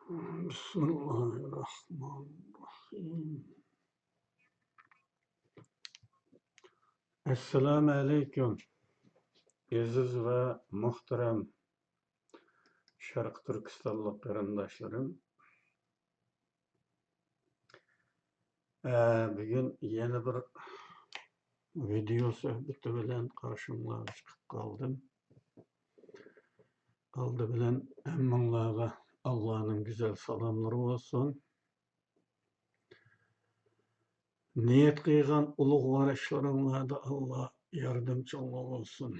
Bismillahirrahmanirrahim. Assalomu alaykum. Aziz va muhtaram Sharq Turkistonlik qarindoshlarim. Bugun yana bir video suhbati bilan qarshingizga chiqib qoldim. Aldı bilan hammanglarga Allohning go'zal salomlari bo'lsin. Niyat qilgan ulug'vor ishlaringizda Alloh yordamchingiz bo'lsin.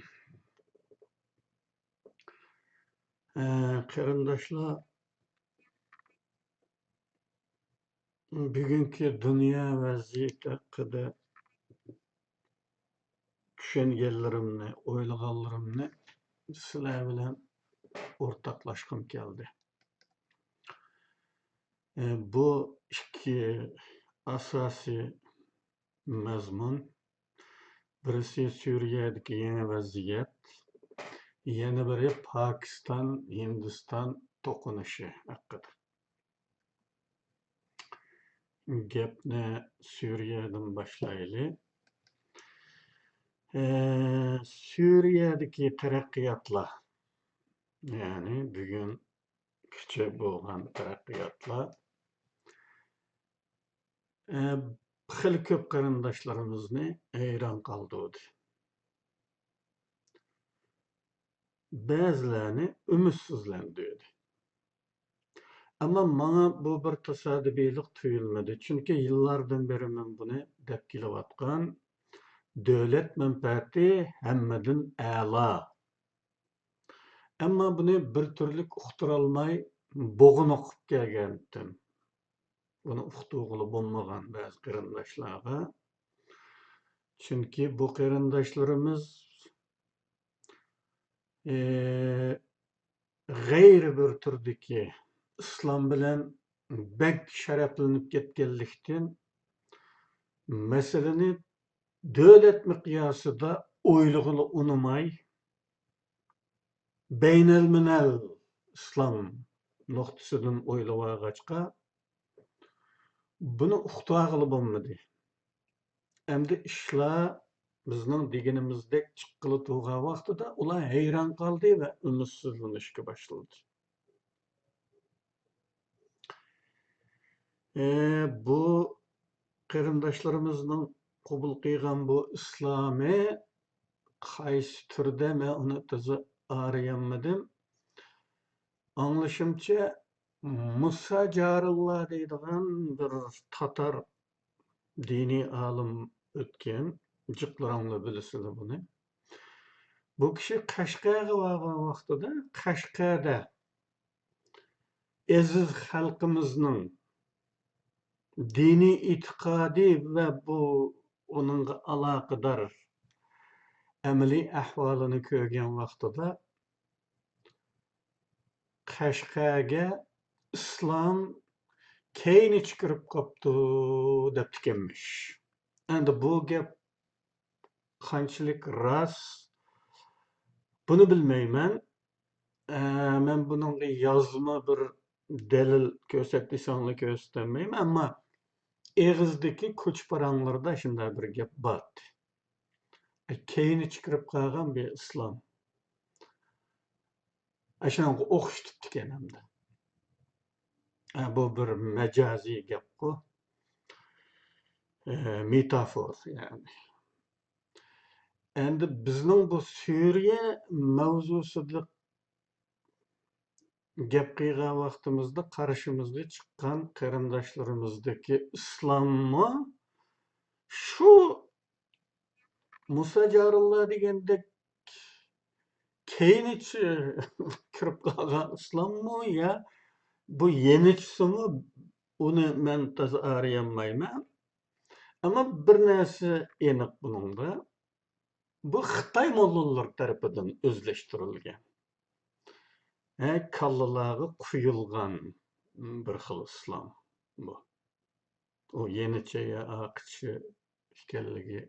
Qarindoshlar, bugungi dunyo vaziyati haqida tushunganlarimni, o'ylaganlarimni sizlar bilan o'rtoqlashgim keldi. Bu ikki asosiy mazmun. Birisi Suriyadagi yangi vaziyat, yana biri Pokiston, Hindiston to'qinishi haqida. Gapni Suriyadan boshlaylik. Suriyadagi taraqqiyotlar, ya'ni bugun kuchli bo'lgan taraqqiyotlar xil ko'p qarindoshlarimizni hayron qoldirdi. Ba'zilarini umidsizlantirdi. Ama bana bu bir tasodifiylik tuyulmadı. Çünkü yıllardan beri ben bunu dep kelyapman. Devlet menfaati hammadan a'lo. Ama bunu bir türlük uqtirolmay bo'g'in o'qib kelgandim. Bunu uqtirg'ili bo'lmagan ba'zi qarindoshlarga. Çünkü bu qarindoshlarimiz g'ayri bir turdagi islom bilan bek sharaflanib ketganlikdan masalani davlat miqyosida o'ylag'ili unamay baynalminal islom nuqtasidan o'ylavag'achqa buni uqtirg'ili bo'lmadi. Endi ishlar bizning deganimizdek chiqqili turgan vaqtida ular hayron qoldi va umidsizlanishga boshladi. Bu qarindoshlarımızın qabul qilgan bu islomi qaysi turda men uni toza arayanmadim. Anglashimcha Musa Jarullah deydigan bir Tatar diniy olim o'tgan, jiqlaringlar bilasizlar buni. Bu kishi Qashqarga borgan vaqtida Qashqarda aziz xalqimizning dini e'tiqodi ve bu onunla alakadar ameliy ahvolini ko'rgan vaqtida Qashqarga islom keyni chiqirib qopti deb tikanmish. Endi bu gap qanchalik rost bunu bilmayman. Men bununla yozma bir delil ko'rsatsanglar ko'rsatmayman, ammo Eğizdeki koçparanlarda şimdi bir gap bat. Keyni çıkırıp kalgan bir İslam. Aşağı okuştup tükenemde. Bu bir mecazi gap bu. Metafor yani. Endi bizning bu Suriye mavzusida gap qilgan vaqtimizda qarshimizga chiqqan qarindoshlarimizdagi islomni shu Musa Jarullah degandek keynichi kirib qolgan islommi ya bu yenichisimi uni men toza arayanmayman. Ama bir narsa aniq buningda. Bu Xitoy mollalar tarafidan o'zlashtirilgan. Kallalarga quyilgan bir xil islom bu. O yenicha ya aqchi ekanligi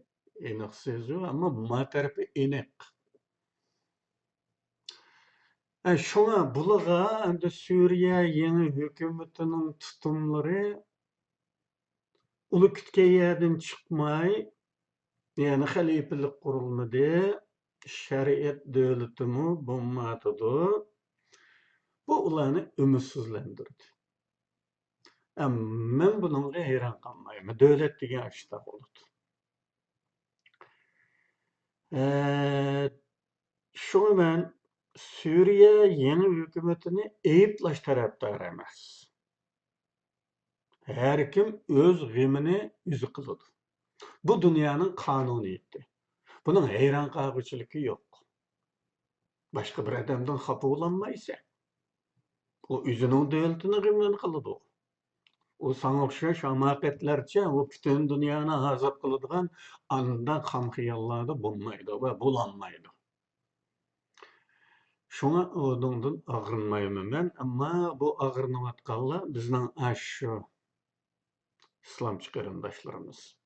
aniq seziyor ama ma tarafi aniq. Şoňa bulaga indi Suriýe ýeni hökümetiniň tutumlary uly kütken ýerden çykmay, ýani halipelik gurulmady, şeriat döwletimi bolmadydy. Bu ulany ümitsizlendirdi. Men bunyňa heýran kalmaýym. Döwlet diýen açda boldy. Şoňa men Suriýe ýeni hökümetini eýipläş tarapdary emas. Her kim öz gymyny üzi kıldy. Bu dünýäniň kanunyýeti. Bunyň heýran kalgyçylyky ýok. Başga bir adamdan hapa bolanmaýsa, o üzüniň döwletini gymyny kıldy. O saňa okşaş hamaketlerçe o bütün dünýäni azat kıldygan andan ham hyýallarda bolmaýdy we bolanmaýdy. Şoňa onuňdan agyrnmaýmyn men, amma bu agyrnywatganlar bizniň aşşu İslamçı qarindaşlarymyz.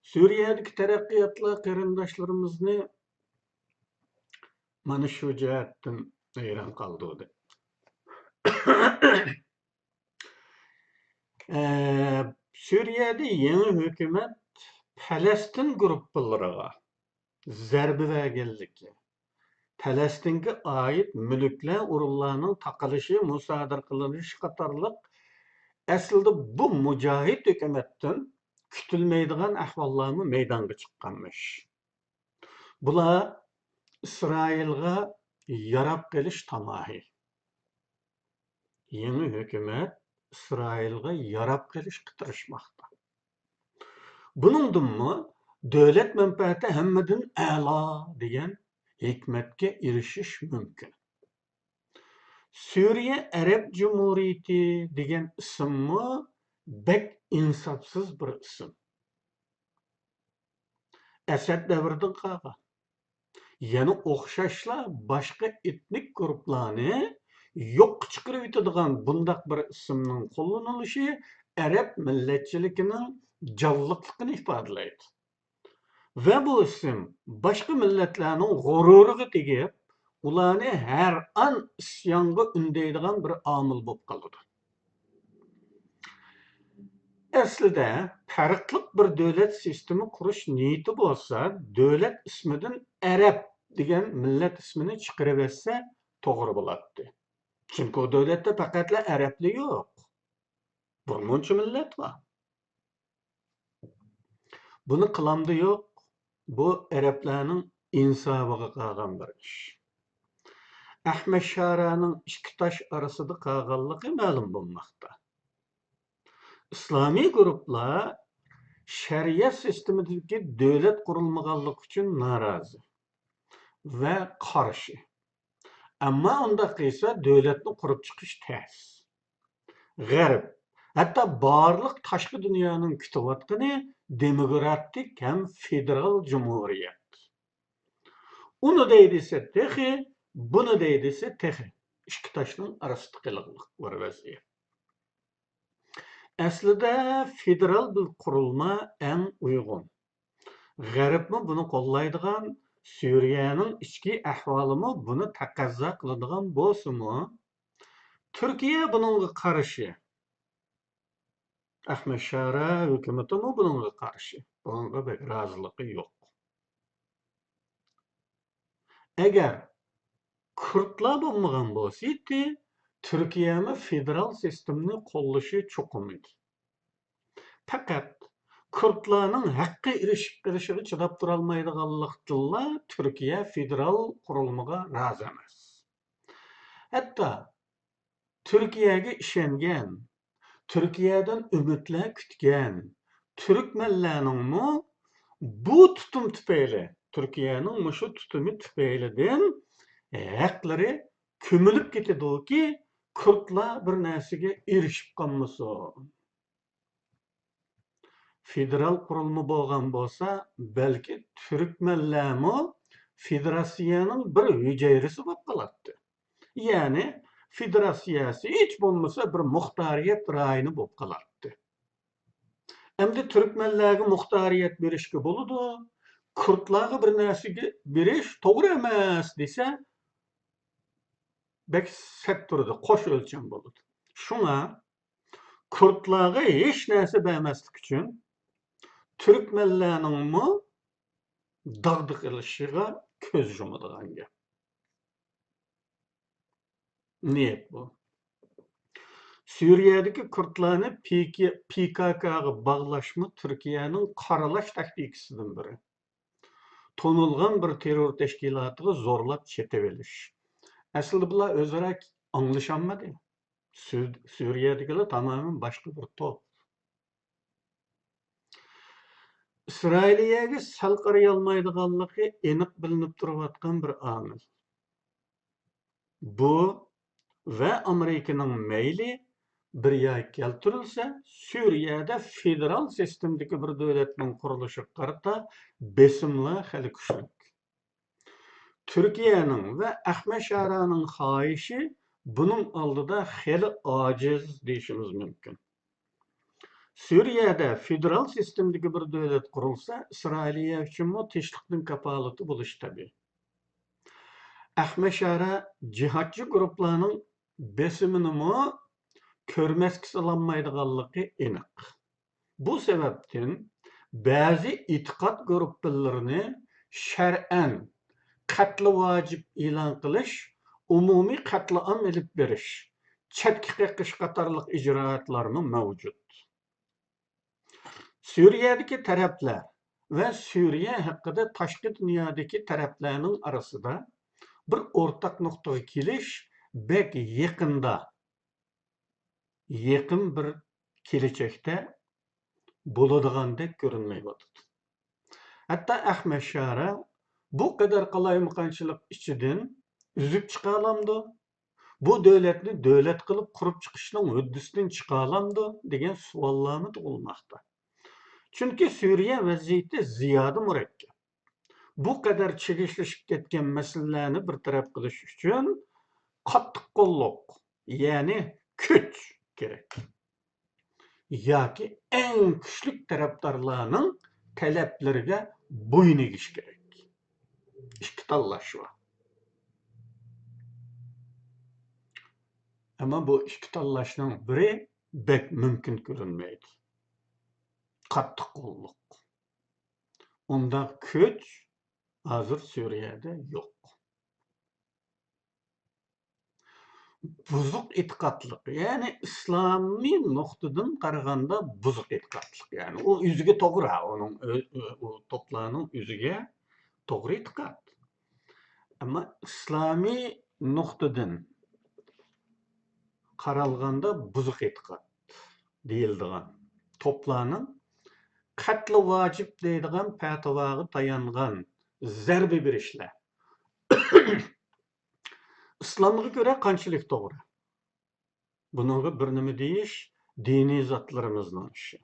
Suriýedagi teraqqiyatly qarindaşlarymyzni mana şu jähetden heýran kaldyrdy. Suriýede ýeni hökümet Palestin gruppalaryga zerbi bergenligi, Palestinge aýyt mülükler urullarının taqalyşy, musadir kılыныşı qatarlyk aslında bu mujahid hökümetden kütülmeýdigan ahwallarmy meýdanga çykkanmış. Bular İsrailga yarap geliş tamahy. Ýeni hökümet İsrailga yarap geliş qitirişmakda. Bunundanmy döwlet menfaati hemmeden äla diýen hikmetke erişiş mümkin. Suriye Arab Cumhuriyeti diýen ismi bek insapsız bir isim. Esed devrden kalgan. Yani okşaşla başka etnik gruplarını yok çıkarıp ýetadigan bundak bir isimnin kullanılışı Arab milletçilikinin canlılıkını ifadelaydı. Ve bu isim başka milletlerinin gururuga tegip, ularni her an isyanga ündeydigan bir amil bolup kalıdy. Aslida farklı bir döwlet sistemi kuruş niyeti bolsa, döwlet isminden Arab diýen millet ismini çykaryp etse togry bolatdy. Çünki o döwletde pakatla Arably ýok. Bir munça millet var. Bunu kılamdy ýok. Bu Arablaryň insabyga kalgan bir iş. Ahmed Şaranyň iki taş arasyda kalganlygy ma'lum bolmakda. İslami gruplar şeriat sistemideki döwlet kurulmaganlygy üçin narazy we karşı. Amma onda ýa döwletni kurup çykyş täs. Garip, hatda barlyk taşky dünýäniň kütüwatgyny demokratik hem federal cumhuriyet. Onu deýdise tehi, bunu deýdise tehi. İki taşnyň arasydakylyk bir weziyet. Aslida federal bir kurulma en uygun. Garipmi bunu kollaýdygan, Suriýanyň içki ahwalymy bunu takazza kıladigan bolsumy, Türkiýe bununla karşı. Ahmed Şara hökümetimi bununla karşı. Bununla bir razılıky ýok. Eger Kürtler bolmagan bolsaydy, Türkiýe federal sistemini kollaşy çokum idi. Fakat Kürtlaryň haqqy erişip çydap duralmaýdyganlykdynla Türkiýe federal kurulmaga razy emas. Hatta Türkiýege işengen, Türkiýeden ümitler kütgen türkmenlärniňmi bu tutum tüpeýle, Türkiýanyň muşu tutumy tüpeýleden haklary kömülüp gitedi ki Kürtler bir näsege erişip kalmasyn. Federal kurulma bolgan bolsa, belki türkmenlämi federasiýanyň bir hüjeýresi bolup galatdy. Yani federasiýasy hiç bolmasa bir muhtariyet raýyny bolup galatdy. Emdi türkmenläge muhtariyet berişke boludy. Kürtlarga bir näsege beriş togry emas dese, bek sektorda qo'sh o'lcham bo'ladi. Shunga Kurtlarga hech narsa bermaslik uchun Türkmenlarningmi dag'di qilishiga ko'z yumadigan gap. Niyet bu. Suriyadagi Kurtlarni PKK'ga bağlaşma Türkiye'nin qaralash taktikasidan biri. Tonulgan bir terör teşkilatıga zorlap çeteveliş. Aslında bular özara anlaşanmadı. Suriye'dekiler tamamen başka bir top. İsrailiyege sal qarayolmaydiganligi aniq bilinib turayotgan bir amil. Bu ve Amerika'nın meyli bir yer keltirilse, Suriye'de federal sistemdeki bir devletin kuruluşu qarta besimli hali kuchli. Türkiye'nin ve Ahmet Şara'nın xahişi bunun aldıda hali aciz deyişimiz mümkün. Suriye'de federal sistemdeki bir devlet kurulsa, İsrailiye için mu teşvikten kapalıtı buluş tabi. Ahmet Şara cihatçı gruplarının besimini mu körmeski salanmaydıganlığı aniq. Bu sebepten bazı itiqat gruplarını şer'en qatli vacib e'lon qilish, umumiy qatliam elib berish, chetga qiqish qatorliq ijroatlarni mavjud. Suriyadagi taraflar va Suriya haqida tashqi dunyodagi taraflarning orasida bir o'rtaq nuqtaga kelish bek yaqin bir kelajakda bo'ladigandek ko'rinmayapti. Hatto Ahmet Şara bu kadar qalaymiqanchilik ichidan üzüp chiqa olamdi. Bu devletni devlet qilib qurib chiqishning huddisidan chiqa olamdi degan savollarni tug'ilmoqda. Chunki Suriya vaziyati ziyoda murakkab. Bu kadar chigishilib ketgan masalalarni bir taraf qilish uchun qattiq qo'lliq, ya'ni kuch kerak. Yoki eng kuchli tarafdorlarning talablariga bo'yin egish kerak. İki tanlash var. Ama bu iki tanlashning biri bek mümkün görünmeydi. Qattiq qo'lliq. Unda kuch hozir Suriyada yo'q. Buzuq e'tiqodlik, ya'ni islomiy nuqtadan qaraganda buzuq e'tiqodlik. Yani o yüzüge to'g'ri, onun o to'plarning yüzüge to'g'ri e'tiqod. Ama islomiy nuqtadan qaralganda buzuq e'tiqod deyildigan to'plarning qatli vacib deydigan fatvoga tayangan zarbi berishlar. İslamga göre qanchalik to'g'ri? Bunga bir nima deyish diniy zotlarimizning ishi.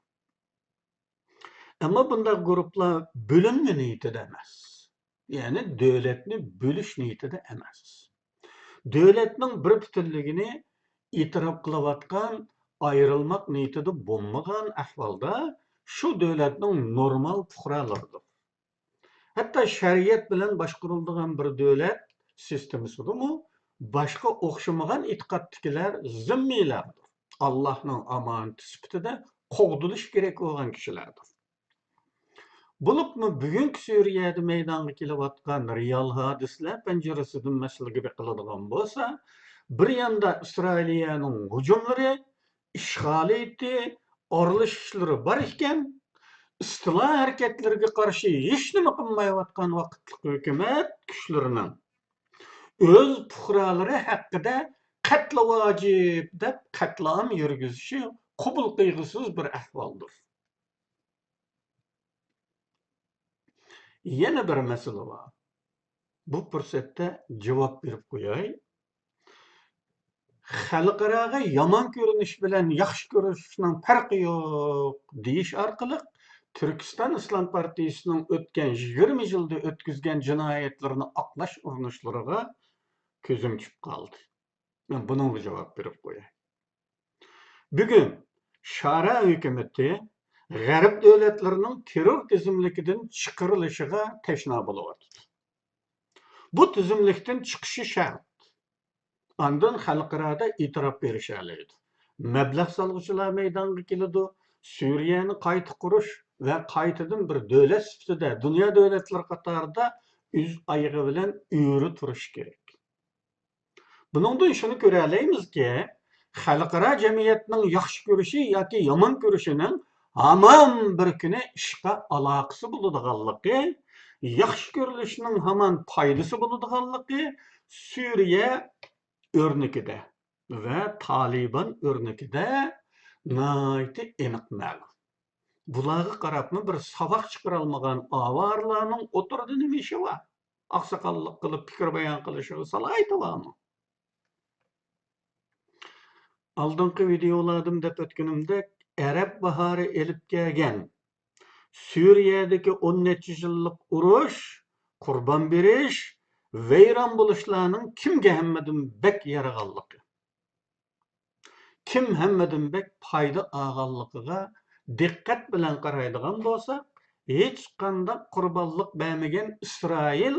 Ama bunda gruplar bölünme niyetide emas. Yani devletni bölüş niyetide emas. Devletning bir butunligini itiraf qilayotgan, ayrılmak niyetide bo'lmagan ahvolda şu devletning normal fuqarolaridir. Hatta şeriat bilan boshqariladigan bir devlet sistemasida başka o'xshamagan e'tiqoddagilar zimmiylardir. Allohning omonati sifatida qo'g'dilish kerak bo'lgan kishilardir. Bo'libmi bugungi Suriyada maydonga kelayotgan real hodislar panjarasidan masalaga qiladigan bo'lsa, bir yanda İsrailiyaning hujumlari, ishg'oliyati, oralashishlari bor ekan, istilo harakatlariga qarshi hech nima qilmayotgan vaqtlik hukumat kuchlarining o'z fuqarolari haqida qatl vojib deb qatlam yurgizishi qabul qilg'isiz bir ahvoldir. Yana bir masala var. Bu fursatda javob berib qo'yay. Xalqaraga yomon ko'rinish bilan yaxshi ko'rinishning farqi yo'q deyish orqali Türkistan İslam Partiyasining o'tgan 20 yilda o'tkazgan jinoyatlarini oqlash urinishlariga ko'zim tushib qoldi. Men bunga javob berib qo'yay. Bugun Shara hukumati G'arb davlatlarining terror tizimligidan chiqarilishiga tashna bo'lyapti. Bu tizimlikdan chiqishi shart. Andın xalqarada e'tirof berishadi. Mablag' solg'uvchilar maydonga keladi. Suriyani qayta qurish va qaytadan bir davlat sifatida dunyo davlatlari qatorida o'z oyog'i bilan o'ri turish kerak. Buningdan shuni ko'ra olamizki, xalqaro jamiyatning yaxshi ko'rishi yoki yomon ko'rishining hamon bir kuni ishqa aloqasi bo'ladiganligi, yaxshi ko'rilishning hamon foydasi bo'ladiganligi Suriya örnekide ve Taliban örnekide naiti aniq ma'lum. Bularga qarabmi bir sabaq chiqarolmagan avarlarning o'tirdi nima ishi bor? Oqsoqollik qilib fikr bayon qilishi salaytibami? Oldingi videolardan deb o'tganimdek Arab bahori elib kelgan Suriyadagi 10 necha yillik urush, qurbon berish, vayron bo'lishlarning kimga hammadan bek yarag'anligi, kim hammadan bek foyda olganligiga diqqat bilan qaraydigan bo'lsak, hech qanday qurbonlik bermagan Isroil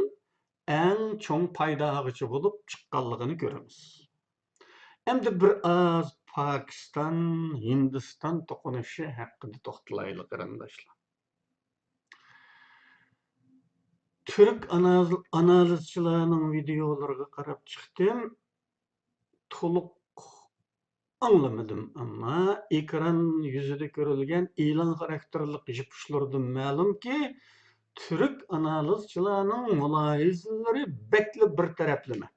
eng cho'ng foydag'ichi bo'lib chiqqanligini ko'ramiz. Endi bir oz Pokiston, Hindiston to'qinishi haqida to'xtalaylik qarindoshlar. Türk analizchilarning videolariga qarab chiqdim. To'liq anlamadim, ammo ekran yuzida ko'rilgan e'lon xarakterli yipishlardan ma'lumki, Türk analizchilarning mulohazalari bekli bir taraflama.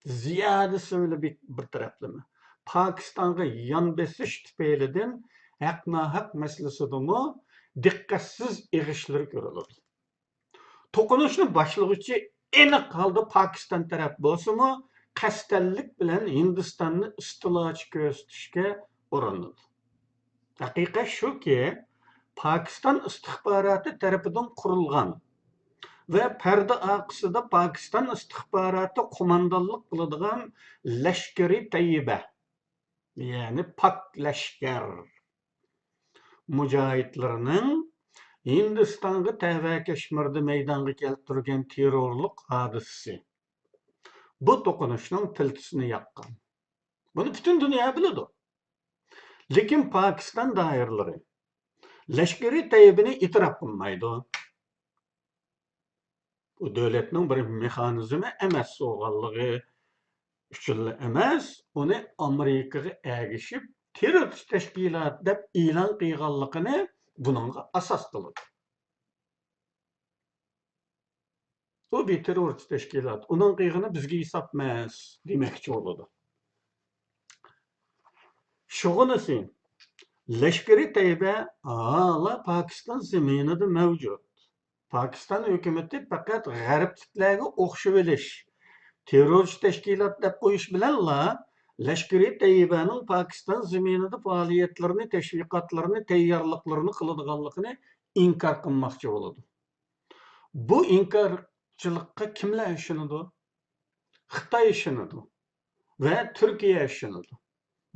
Ziyoda söyle bir taraflama. Pokistonga yon besish tufaylidan haq-nohaq masalasidami diqqatsiz eg'ishlar ko'riladi. To'qinishni boshlag'uchi aniq holda Pokiston taraf bo'lsa-mu, qasddanlik bilan Hindistonni istilochi ko'rsatishga urinadi. Haqiqat shuki, Pokiston istixboroti tarafidan qurilgan ve perde arkasında Pakistan istihbaratı komandanlık qiladigan Lashkari Tayyiba, yani Pak Lashkar mujohidlarining Hindistonga Tava Kashmirda maydonga keltirgan terrorlik hodisasi. Bu to'qinishning piltisini yaqqan. Buni butun dunyo biladi. Lekin Pokiston doiralari Lashkari Tayyibani e'tirof qilmaydi. Bu davlatning bir mexanizmi emas, so'g'anligi uchun emas, uni Amerikaga ergishib terrorist tashkilot deb e'lon qilganligini buningga asos qiladi. Bu bir terrorist tashkilot, uning qilgani bizga hisob emas demoqchi bo'ladi. Shug'unisi Lashkari Tayyiba hala Pokiston zaminida mavjud. Pokiston hukumati faqat g'arbliklarga o'xshab olish, terrorist tashkilot deb qo'yish bilanla Lashkari Tayyibaning Pokiston zaminida faoliyatlarini, tashviqotlarini, tayyorliklarini qiladiganligini inkor qilmoqchi bo'ladi. Bu inkorchilikqa kimlar ishonadi? Xitoy ishonadi va Turkiya ishonadi.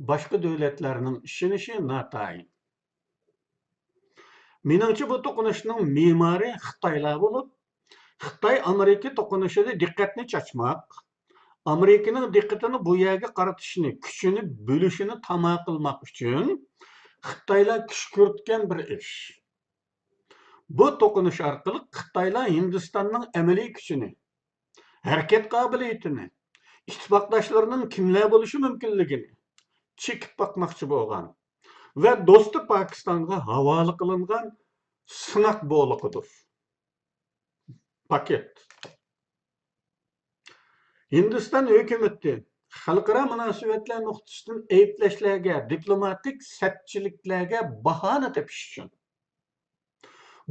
Boshqa davlatlarning ishonishi notayin. Menimcha bu to'qinishning me'mori Xitoylar bo'lib, Xitoy Amerika to'qinishida diqqatni chachmoq, Amerikaning diqqatini bu yerga qaratishni, kuchini bo'lishini tamom qilmoq uchun Xitoylar kuch ko'rsatgan bir ish. Bu to'qinish orqali Xitoylar Hindistonning amaliy kuchini, harakat qobiliyatini, ittifoqdoshlarining kimlar bo'lishi mumkinligini chekib boqmoqchi bo'lgan ve do'sti Pokistonga havola qilingan sinoq bo'liqidir. Paket. Hindiston hukumati xalqaro munosabatlar nuqtasidan ayblashlarga, diplomatik sapchiliklarga bahona tepish uchun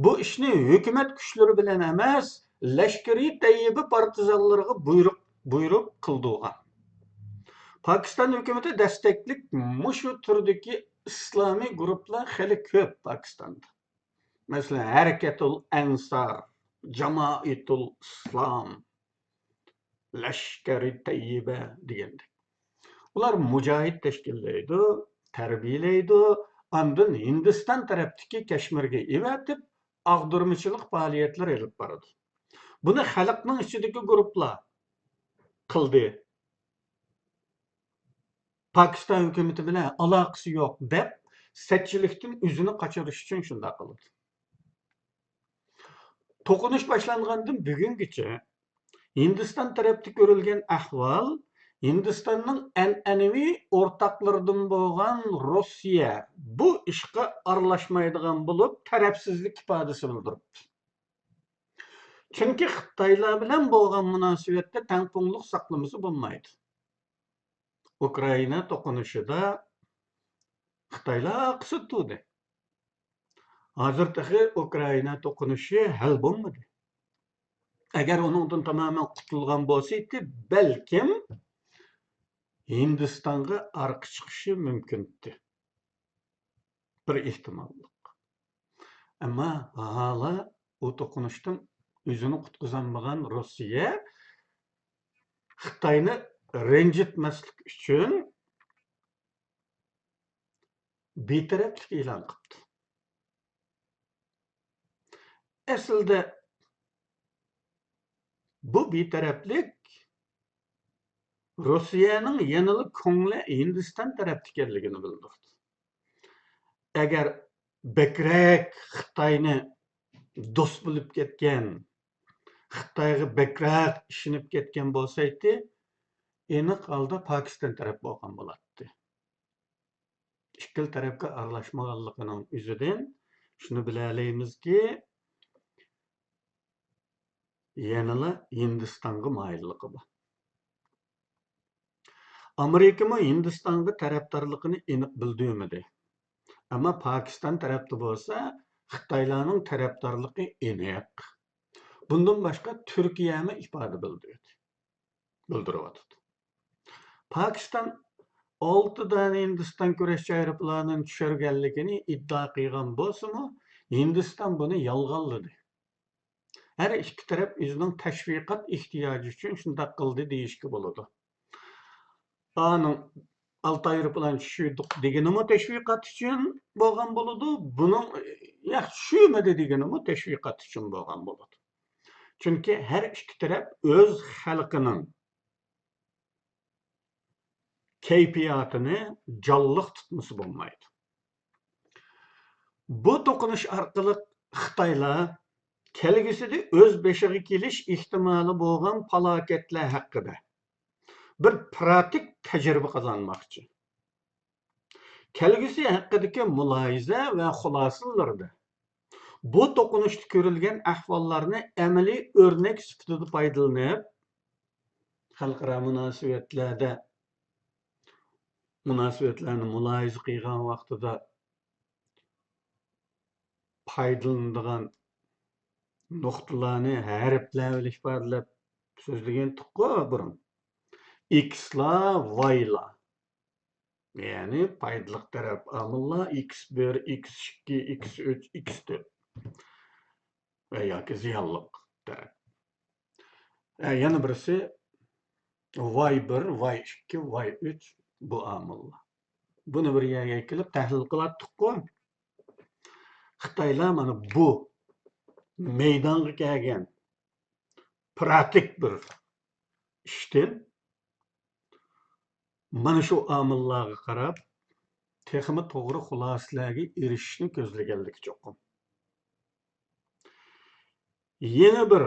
bu ishni hukumat kuchlari bilan emas, Lashkari Tayyiba partizanlariga buyruq qildigan. Pokiston hukumati desteklik mushu turdagi islomiy guruhlar xeli ko'p Pokistonda. Mesela Harakatul Ansar, Jamaatul Islam, Lashkari Tayyiba degandek. Ular mujohid tashkillaydi, tarbiyalaydi, andın Hindiston tarafdagi Kashmirga evatib ag'dirmichilik faoliyatlar olib boradi. Buni xalqning ichidagi guruhlar qildi. Pakistan hükümeti bilen alakası yok dep, setçilikten yüzünü kaçırış için şunda kıldı. Tokunuş başlanğandan bugüngacha Hindistan tarafta görülgen ahval, Hindistan'ın an'anaviy ortaklarından bolgan Rossiya bu işe aralashmaydigan bulup tarafsizlik ifadesi bildiripti. Çünkü Xitaylar bilen bolgan münasebetde tengpungluk saklaması bolmaydı. Ukrayna tokunuşida Xitaylar qısı tutdu. Hazırtaki Ukrayna tokunuşu hal bolmadı. Eğer onundan tamamen qutulgan bolsaydı, belkim Hindistan'a arka çıkışı mümkündü. Bir ihtimallık. Ama hala o tokunuştan yüzünü kutkuzanmagan Rossiya Xitayni rencitmeslik için betaraflik e'lon qildi. Aslida bu betaraflik Rossiyaning yanılı ko'ngli Hindiston tarafda ekanligini bildirdi. Agar bekrak Xitoyni do'st bilib ketgan, Xitoyga bekrak ishinib ketgan bo'lsaydi, aniq holda Pokiston taraf bo'lgan bo'lardi. Ikkil tarafga aralashmaganligining o'zidan shuni bilalaymiz-ki, yanıla Hindistonga moyilligi bor. Amerika mı Hindistan'ga taraftarlığını aniq bildirmedi. Ama Pakistan tarafta bo'lsa, Xitoylarning taraftarlığı aniq. Bundan başka Türkiye mi ifade bildirdi. Pakistan 6 tane Hindistan kurashchi aeroplanini tushirganligini iddia qilgan bo'lsa-mu, Hindiston buni yolg'onladi. Her iki taraf o'zining tashviqot ehtiyoji uchun shunday qildi deyishga bo'ladi. Anın 6 aeroplan tushirdik deganimi tashviqot uchun bo'lgan bo'ladi. Buning tushirmadi deganimi tashviqot uchun bo'lgan bo'ladi. Çünkü her iki taraf öz xalqining keyfiyatini canlıq tutması bo'lmaydi. Bu to'qinish orqali Xitoylar kelgusida o'z beshiga kelish ehtimoli bo'lgan falokatlar haqida bir pratik tajriba qozonmoqchi. Kelgusi haqidagi muloyiza va xulosalarda bu to'qinishda ko'rilgan ahvollarni amaliy o'rnak sifatida foydalanib, xalqaro munosabatlarni muloyiza qilgan vaqtida foydalanadigan nuqtalarni harflar bilan ifodalab so'zlagan tuqqo burun. X'lar, Y'lar. Yani foydali taraf omillar X1, X2, X3, X4 ve yoki ziyonliq taraf. Yana birisi Y1, Y2, Y3 bu omillar. Buni bir yerga kelib tahlil qilatdik-ku. Xitoylar mana bu maydonga kelgan pratik bir ishdan mana shu omillarga qarab texmi to'g'ri xulosalarga erishishni ko'zlaganligi cho'qim. Yana bir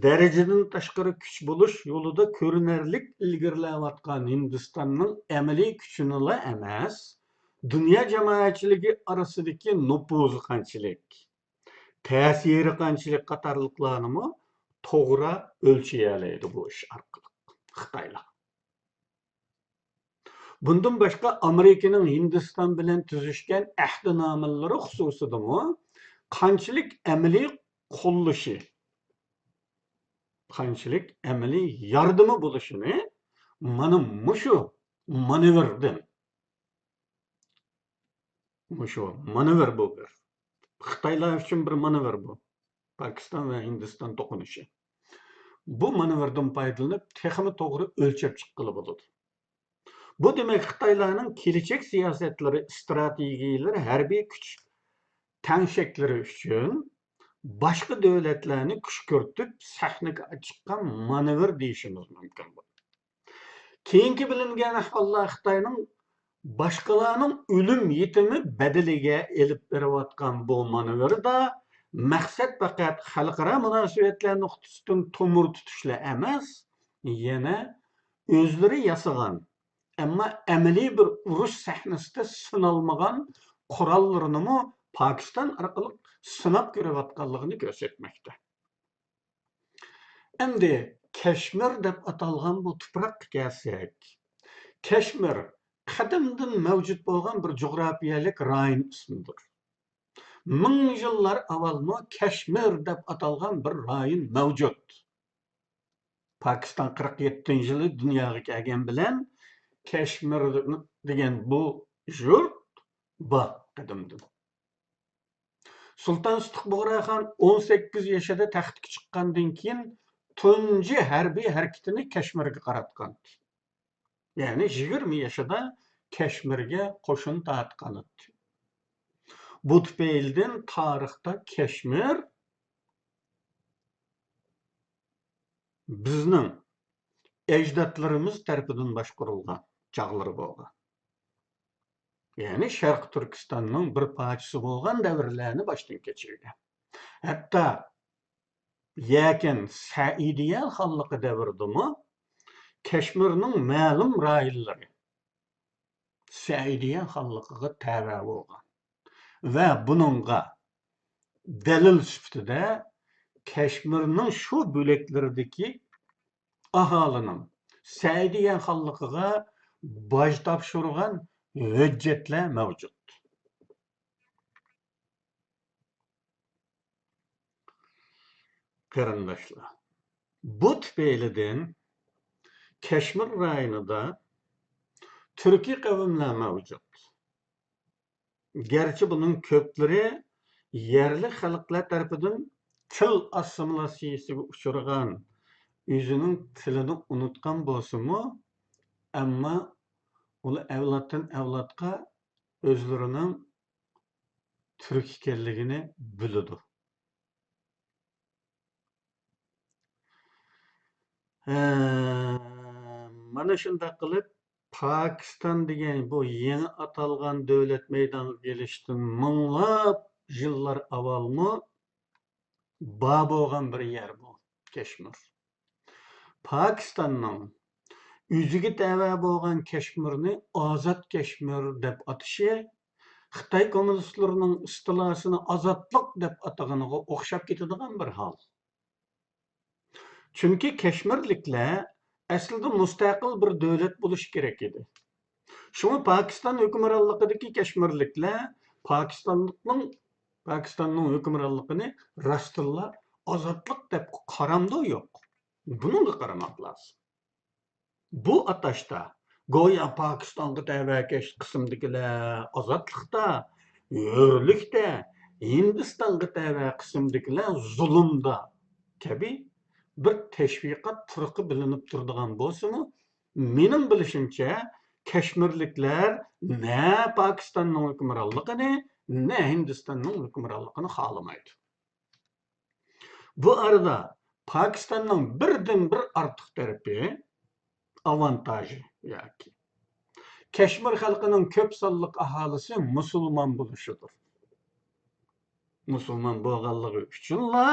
darajadan tashqari kuch bo'lish yo'lida ko'rinarlik ilgarilayotgan Hindistonning amaliy kuchini emas, dünya jamoatchiligi orasidagi nufuzi qanchalik, ta'siri qanchalik qatorliqlarni to'g'ri o'lchayalaydi bu ish orqali Xitoylar. Bundan başka Amerika'nın Hindistan bilen tüzüşken ahdinomalari xususidami qanchalik amaliy qo'llashi, qanchalik amaliy yordami bo'lishini mana mushu manevr bu bir. Xitoylar uchun bir manevr bu. Pakistan ve Hindistan to'qinishi. Bu manevrdan foydalanib, texmi to'g'ri o'lchab chiqqili bo'ladi. Bu demek Xitoylarning kelajak siyosatlari, strategiyalar, harbiy kuch tanshakları uchun boshqa davlatlarni kuch ko'rsatib sahnaga chiqqan manevr deyishimiz mumkin. Keyinki bilingan ahvolda Xitoyning boshqalarning o'lim yetimi badaliga elib berayotgan bu manevrda maqsad faqat xalqaro munosabatlar nuqtasidan tomir tutishlar emas, yana o'zlari yasagan, ammo amaliy bir urush sahnasida sinalmagan qurollarini Pokiston orqali sinab ko'rayotganligini ko'rsatmoqda. Endi Kashmir deb atalgan bu tuproqqa kelsak, Kashmir qadimdan mavjud bo'lgan bir jo'grafiyalik rayon ismidir. Ming yillar avvalmi Kashmir deb atalgan bir rayon mavjud. Pokiston 47-yili dunyoga kelgan bilan Kashmir degan bu yurt bor qadimdan. Sultan Istiqbolxon 18 yoshida taxtga chiqqandan keyin tunji harbiy harakatini Kashmirga qaratgan. Ya'ni 20 yoshida Kashmirga qo'shin tortgan edi. Bu tufaylidan tarixda Kashmir bizning ajdodlarimiz tarafidan boshqarilgan chog'lari bo'lgan. Ya'ni Sharq Turkistonning bir parchasi bo'lgan davrlarni boshdan kechirgan. Hatto yakin Saidiya xonligi davridami Kashmirning ma'lum rayonlari Saidiya xonligiga tabe bo'lgan. Va buningga dalil sifatida Kashmirning shu bo'laklaridagi aholining Saidiya xonligiga boj topshirgan hujjatlar mavjud. Qarindoshlar, bu tufaylidan Kashmir rayonida turkiy qavmlar mavjud. Gerçi bunun köpleri yerli xalqlar tarafidan til assimilatsiyasiga uchragan, o'zining tilini unutgan bo'lsa-mu, ammo ular avloddan avlodga o'zlarining turk ekanligini biladi. Mana shunday qilib Pokiston degan bu yangi atalgan davlat maydoniga kelishdan minglab yillar avvalmi bor bo'lgan bir yer bu Kashmir. Pokistonning o'ziga tava bo'lgan Kashmirni ozod Kashmir deb atashi Xitoy kommunistlarining istilohasini ozodlik deb ataganiga o'xshab ketadigan bir hol. Chunki Kashmirliklar aslida mustaqil bir davlat bo'lishi kerak edi. Şunu Pakistan hükümranlıqidagi Kashmirliklar Pakistanning hükümranlığını rastilla ozodlik deb qaramdi yo'q. Bunga qaramoq lazım. Bu atashda go'yo Pokistonga tavakesh qismdagilar ozodlikda, hurlikda, Hindistonga tava qismdagilar zulmda kabi bir tashviqot turqi bilinib turadigan bo'lsa-mu, mening bilishimcha Kashmirliklar ne Pakistanning hukmronligini, ne Hindistonning hukmronligini xohlamaydi. Bu arada Pakistanning birdan bir ortiq tarafi avantajı yoki Kashmir xalqining ko'p sonli aholisi musulmon bo'lishidir. Musulmon bo'lganligi uchunla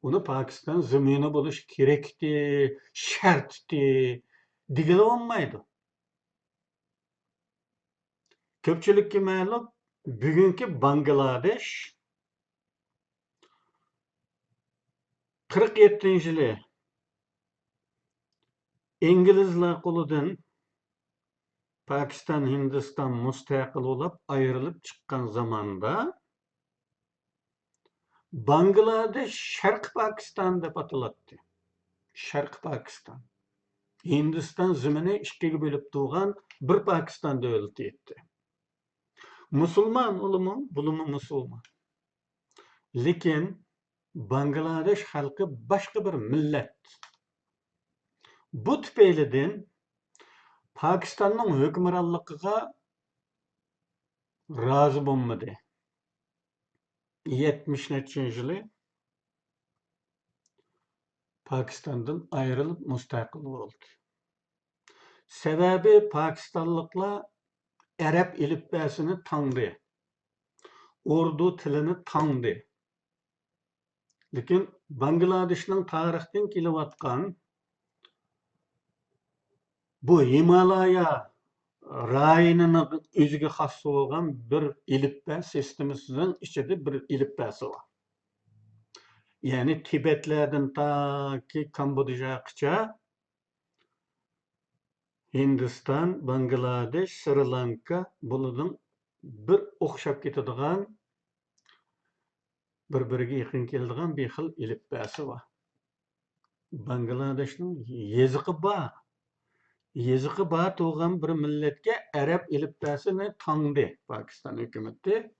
uni Pokiston zamini bo'lish kerakdi, shartdi degan olmaydi. Ko'pchilikka ma'lum, bugungi Bangladesh 47-yili İngilizlar qo'lidan Pokiston, Hindiston mustaqil bo'lib ayrilib chiqqan zamonda Bangladesh Sharq Pokiston deb ataladi. Sharq Pokiston. Hindiston zimini ikkiga bo'lib turgan bir Pokiston davlati edi. Musulmon ulumi, bulumi musulmon. Lekin Bangladesh xalqi boshqa bir millat. Bu tufaylidan Pokistonning hukmronligiga rozi bo'lmadi. 70-yili Pokistondan ayrilib mustaqil bo'ldi. Sebebi Pakistanlıklar Arap ilifbasini tanıdı. Urdu tilini tanıdı. Lekin Bangladeshning tarixdan kelayotgan bu Himalaya rayonini o'ziga xos bo'lgan bir ilifba sistemasining ichida bir ilifbasi bor. Ya'ni Tibetlardan taki Kambodjagacha Hindiston, Bangladesh, Sri Lanka bularning bir o'xshab ketadigan bir-biriga yaqin keladigan bir xil ilifbasi bor. Bangladeshning yeziqi bor. Yeziqi bor tug'an bir millatga Arab ilifbasini tanıdı Pakiston hukumati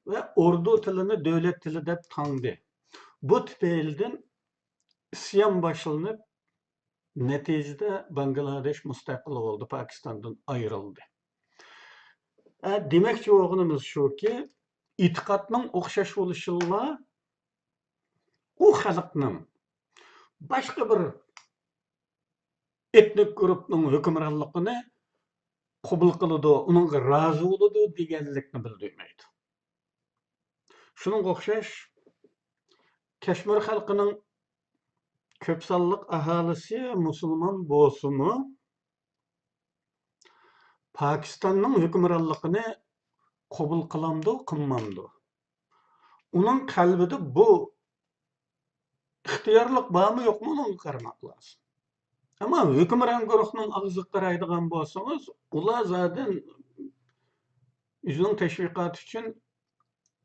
ve Urdu tilini davlat tili deb tanıdı. Bu tufaylidan isyon boshlanib, neticede Bangladesh mustaqil oldu, Pakistan'dan ayrıldı. Demekçi olduğumuz şu ki, itiqatның o'xshash bo'lishilla u xalqning boshqa bir etnik guruhning hukmronligini qabul qiladi, uningga rozi bo'ladi deganlikni bildirmaydi. Shuningga o'xshash Kashmir xalqining ko'p sonliq aholisi musulmon bo'lsa-mu, Pakistanning hukmronligini qabul qilamdi, qilmamdi. Uning qalbida bu ixtiyorlik bormi yo'qmi, unga qaramoq lazım. Ama hükümran guruhning og'ziga qaraydigan bo'lsangiz, ular zaten o'zining tashviqoti uchun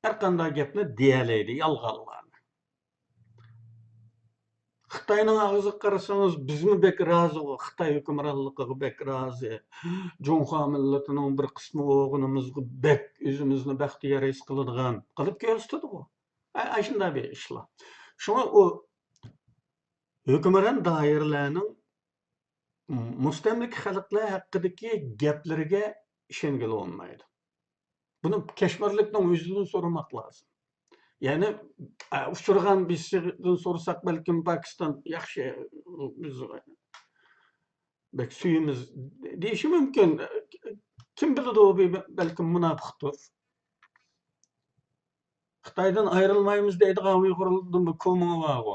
har qanday gapni deyalaydi, yolg'onlarni. Xitoyning og'ziga qarasangiz, bizmi bek rozi, Xitoy hukmronligiga bek rozi. Junxo millatining bir qismi o'g'inimizga bek o'zimizni baxtiyor his qiladigan qilib ko'rsatadi u. Shunday bir ishlar. Shunga u hukmron doiralarning mustamlik xalqlar haqidagi gaplariga ishongili olmaydi. Buni Kashmirlikning o'zidan so'ramoq lozim. Ya'ni uchirgan bizdan so'rasak balkim Pokiston yaxshi biz bek suyimiz deyishi mumkin. Kim biladi, o balkim munofiqdir. Xitoydan ayrilmaymiz deydigan Uyg'urlardan bir ko'mini bor u.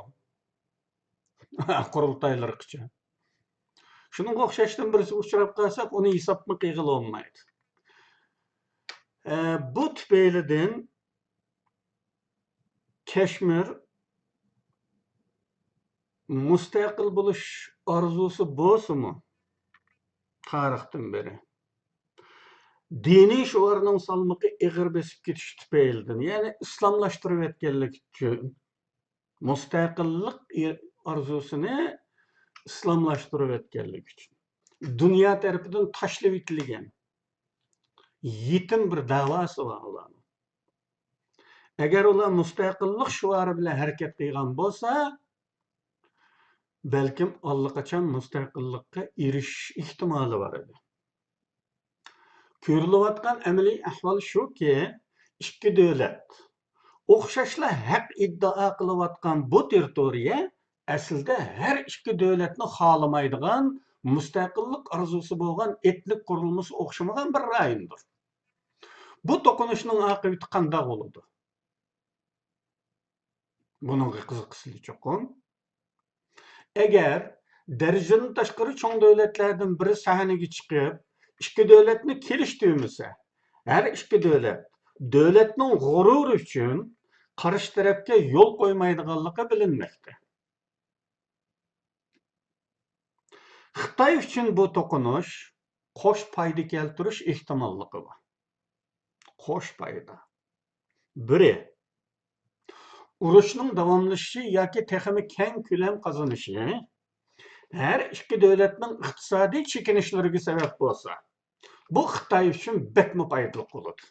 Qurultaylargacha. Şunun o'xshashdan birisi uchrab qolsak, uni hisobni qilg'ili olmaydi. Bu tufaylidan Kashmir mustaqil bo'lish orzusi bo'lsa-mu, tarixdan beri diniy shuarning salmoqi ig'ir besib ketish tufaylidan, ya'ni islomlashtirib etganlik uchun mustaqillik orzusini islomlashtirib etganlik uchun dunyo tarafidan tashlab etilgan yetim bir da'vosi bor ularning. Agar ular mustaqillik shuari bilan harakat qilgan bo'lsa, balkim allaqachon mustaqillikka erishish ehtimoli bor edi. Ko'rilayotgan amaliy ahvol shuki, ikki davlat o'xshashla haq iddao qilayotgan bu territoriya aslida har ikki davlatni xohlamaydigan, mustaqillik orzusi bo'lgan etnik qurilmasi o'xshamagan bir rayondir. Bu to'qinishning oqibati qanday bo'ladi? Buningga qiziqishli cho'qim. Agar darajadan tashqari cho'ng davlatlardan biri sahnaga chiqib, ikki davlatni kelishtirmasa, har ikki davlatning g'ururi uchun qarshi tarafga yo'l qo'ymaydiganligi bilinmoqda. Xitoy uchun bu to'qinish qo'sh foyda keltirish ehtimolligi bor. Qo'sh foyda. Biri, urushning davomlashishi yoki texnik keng ko'lam qozonishi har ikki davlatning iqtisodiy chekinishlariga sabab bo'lsa, bu Xitoy uchun bekmi foydali bo'ladi.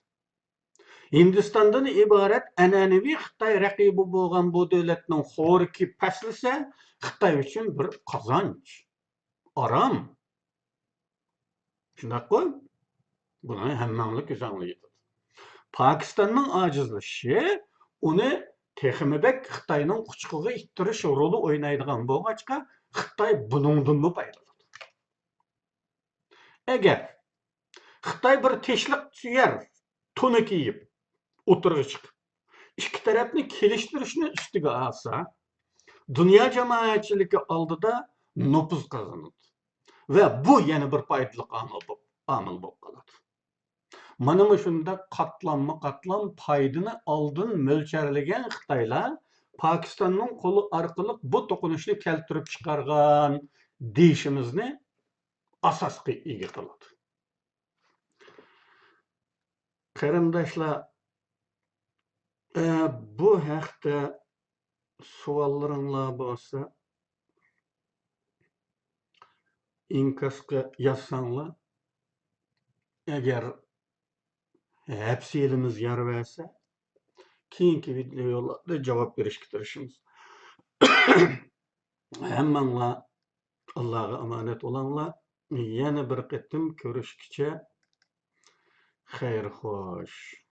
Hindistondan iborat an'anaviy Xitoy raqibi bo'lgan bu davlatning xo'riki paslasa, Xitoy uchun bir qozonch. Aram. Shundaqmi? Buni hammanglar ko'z anglaydi. Pokistonning ojizlashishi uni texmibek Xitoyning quchqig'iga ittirish roli o'ynaydigan bo'lg'achqa, Xitoy buningdan foydalandi. Eğer Xitay bir teşlik suyer, tonu kiyip, oturga çıkıp, iki tarafni keliştirishni üstüge alsa, dünya cemaatçiligi oldida nüfuz kazanadi. Ve bu yana bir foydali omil bo'lib qoladi. Mana shunda qatlam foydani oldin mo'ljallagan Xitoylar Pokistonning qo'li orqali bu to'qinishni keltirib chiqargan deyishimizni asosga ega qiladi. Qarindoshlar, bu haqda savollaringlar bo'lsa, inkasga yozsanglar, agar hepsiyelimiz yer verse, keyingi videolarda javob berishga tirishamiz. Hammanglar Allohga omonat bo'linglar. Yana bir qatim ko'rishguncha xayr xo'sh.